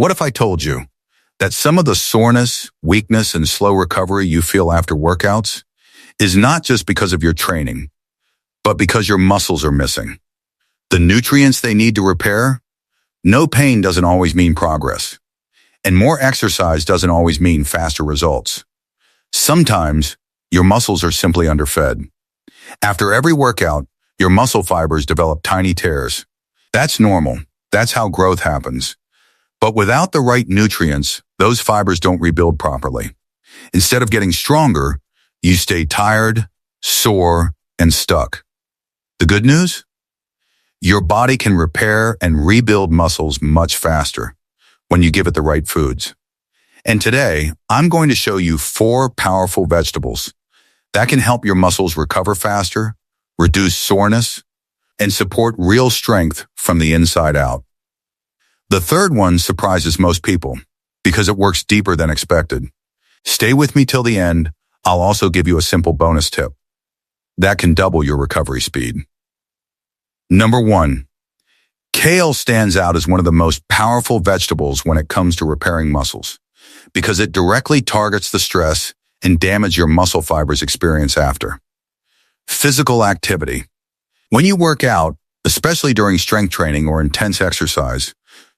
What if I told you that some of the soreness, weakness, and slow recovery you feel after workouts is not just because of your training, but because your muscles are missing the nutrients they need to repair? No pain doesn't always mean progress, and more exercise doesn't always mean faster results. Sometimes your muscles are simply underfed. After every workout, your muscle fibers develop tiny tears. That's normal. That's how growth happens. But without the right nutrients, those fibers don't rebuild properly. Instead of getting stronger, you stay tired, sore, and stuck. The good news? Your body can repair and rebuild muscles much faster when you give it the right foods. And today, I'm going to show you 4 powerful vegetables that can help your muscles recover faster, reduce soreness, and support real strength from the inside out. The third one surprises most people because it works deeper than expected. Stay with me till the end. I'll also give you a simple bonus tip that can double your recovery speed. Number 1, kale stands out as one of the most powerful vegetables when it comes to repairing muscles because it directly targets the stress and damage your muscle fibers experience after. Physical activity. When you work out, especially during strength training or intense exercise,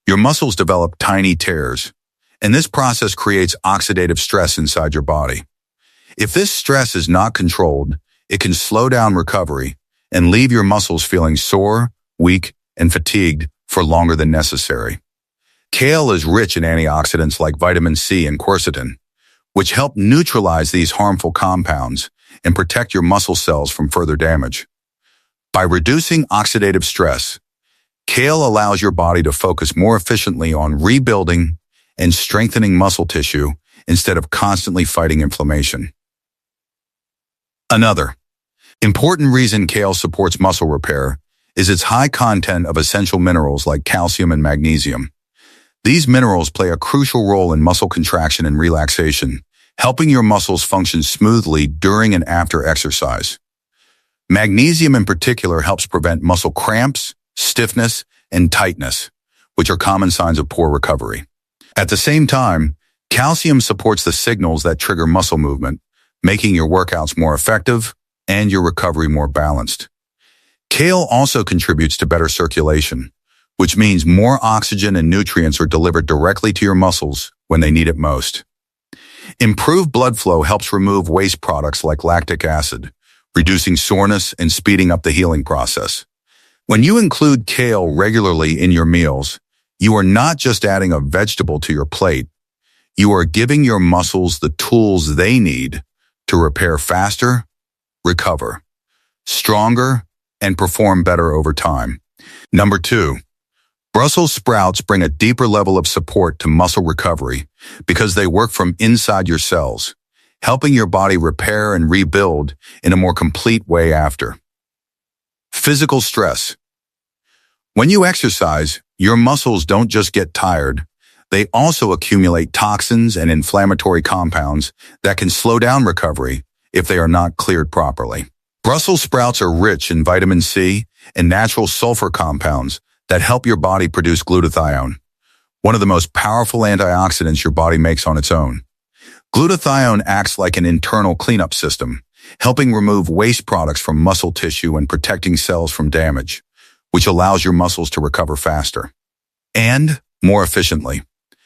your muscles develop tiny tears, and this process creates oxidative stress inside your body. If this stress is not controlled, it can slow down recovery and leave your muscles feeling sore, weak, and fatigued for longer than necessary. Kale is rich in antioxidants like vitamin C and quercetin, which help neutralize these harmful compounds and protect your muscle cells from further damage. By reducing oxidative stress, kale allows your body to focus more efficiently on rebuilding and strengthening muscle tissue instead of constantly fighting inflammation. Another important reason kale supports muscle repair is its high content of essential minerals like calcium and magnesium. These minerals play a crucial role in muscle contraction and relaxation, helping your muscles function smoothly during and after exercise. Magnesium in particular helps prevent muscle cramps, stiffness, and tightness, which are common signs of poor recovery. At the same time, calcium supports the signals that trigger muscle movement, making your workouts more effective and your recovery more balanced. Kale also contributes to better circulation, which means more oxygen and nutrients are delivered directly to your muscles when they need it most. Improved blood flow helps remove waste products like lactic acid, reducing soreness and speeding up the healing process. When you include kale regularly in your meals, you are not just adding a vegetable to your plate, you are giving your muscles the tools they need to repair faster, recover stronger, and perform better over time. Number 2, Brussels sprouts bring a deeper level of support to muscle recovery because they work from inside your cells, helping your body repair and rebuild in a more complete way after. Physical stress. When you exercise, your muscles don't just get tired, they also accumulate toxins and inflammatory compounds that can slow down recovery if they are not cleared properly. Brussels sprouts are rich in vitamin C and natural sulfur compounds that help your body produce glutathione, one of the most powerful antioxidants your body makes on its own. Glutathione acts like an internal cleanup system, helping remove waste products from muscle tissue and protecting cells from damage, which allows your muscles to recover faster and more efficiently.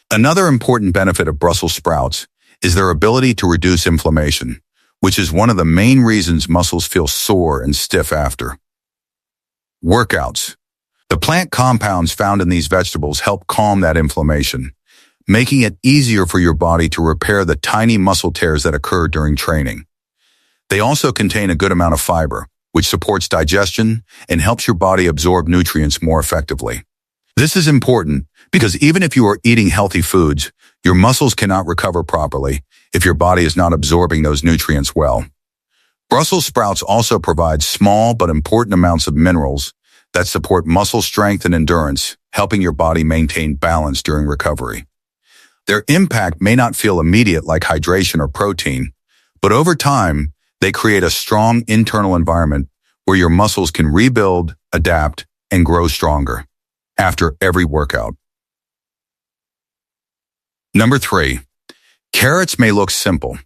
Another important benefit of Brussels sprouts is their ability to reduce inflammation, which is one of the main reasons muscles feel sore and stiff after. Workouts. The plant compounds found in these vegetables help calm that inflammation, making it easier for your body to repair the tiny muscle tears that occur during training. They also contain a good amount of fiber, which supports digestion and helps your body absorb nutrients more effectively. This is important because even if you are eating healthy foods, your muscles cannot recover properly if your body is not absorbing those nutrients well. Brussels sprouts also provide small but important amounts of minerals that support muscle strength and endurance, helping your body maintain balance during recovery. Their impact may not feel immediate like hydration or protein, but over time, they create a strong internal environment where your muscles can rebuild, adapt, and grow stronger after every workout. Number 3, carrots may look simple,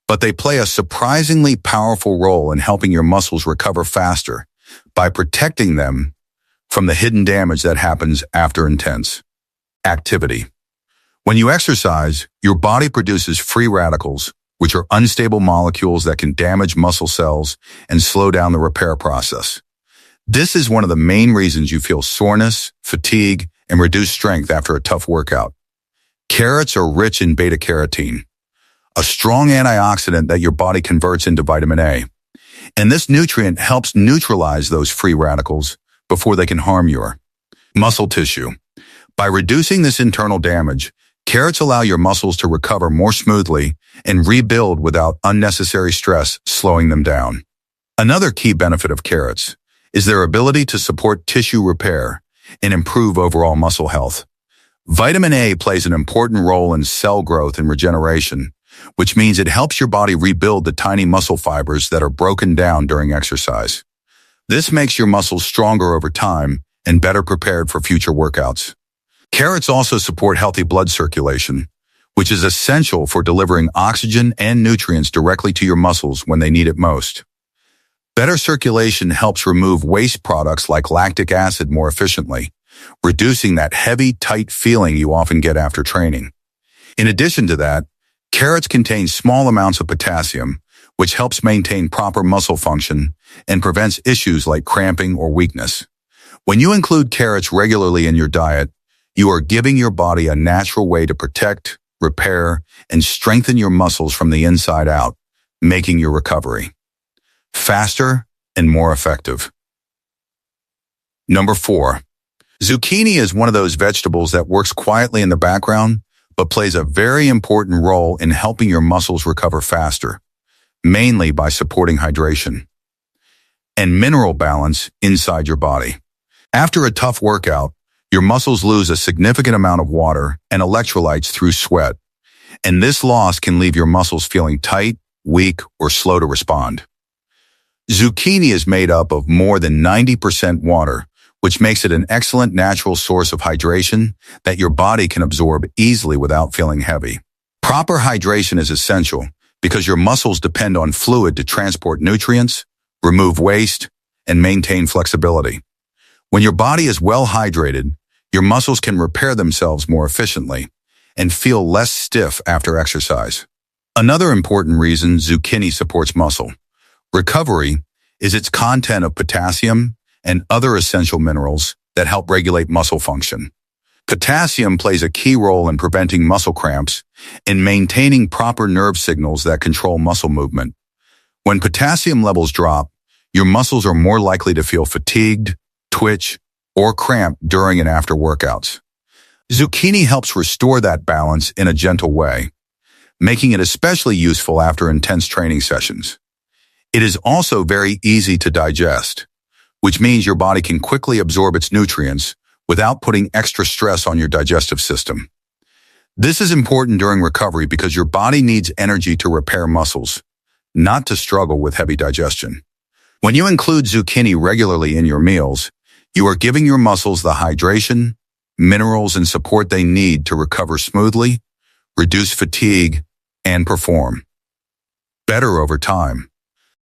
but they play a surprisingly powerful role in helping your muscles recover faster by protecting them from the hidden damage that happens after intense activity. When you exercise, your body produces free radicals, which are unstable molecules that can damage muscle cells and slow down the repair process. This is one of the main reasons you feel soreness, fatigue, and reduced strength after a tough workout. Carrots are rich in beta-carotene, a strong antioxidant that your body converts into vitamin A. And this nutrient helps neutralize those free radicals before they can harm your muscle tissue. By reducing this internal damage, carrots allow your muscles to recover more smoothly and rebuild without unnecessary stress slowing them down. Another key benefit of carrots is their ability to support tissue repair and improve overall muscle health. Vitamin A plays an important role in cell growth and regeneration, which means it helps your body rebuild the tiny muscle fibers that are broken down during exercise. This makes your muscles stronger over time and better prepared for future workouts. Carrots also support healthy blood circulation, which is essential for delivering oxygen and nutrients directly to your muscles when they need it most. Better circulation helps remove waste products like lactic acid more efficiently, reducing that heavy, tight feeling you often get after training. In addition to that, carrots contain small amounts of potassium, which helps maintain proper muscle function and prevents issues like cramping or weakness. When you include carrots regularly in your diet, you are giving your body a natural way to protect, repair, and strengthen your muscles from the inside out, making your recovery faster and more effective. Number 4, zucchini is one of those vegetables that works quietly in the background, but plays a very important role in helping your muscles recover faster, mainly by supporting hydration and mineral balance inside your body. After a tough workout, your muscles lose a significant amount of water and electrolytes through sweat, and this loss can leave your muscles feeling tight, weak, or slow to respond. Zucchini is made up of more than 90% water, which makes it an excellent natural source of hydration that your body can absorb easily without feeling heavy. Proper hydration is essential because your muscles depend on fluid to transport nutrients, remove waste, and maintain flexibility. When your body is well hydrated, your muscles can repair themselves more efficiently and feel less stiff after exercise. Another important reason zucchini supports muscle recovery is its content of potassium and other essential minerals that help regulate muscle function. Potassium plays a key role in preventing muscle cramps and maintaining proper nerve signals that control muscle movement. When potassium levels drop, your muscles are more likely to feel fatigued, twitch, or cramp during and after workouts. Zucchini helps restore that balance in a gentle way, making it especially useful after intense training sessions. It is also very easy to digest, which means your body can quickly absorb its nutrients without putting extra stress on your digestive system. This is important during recovery because your body needs energy to repair muscles, not to struggle with heavy digestion. When you include zucchini regularly in your meals, you are giving your muscles the hydration, minerals, and support they need to recover smoothly, reduce fatigue, and perform better over time.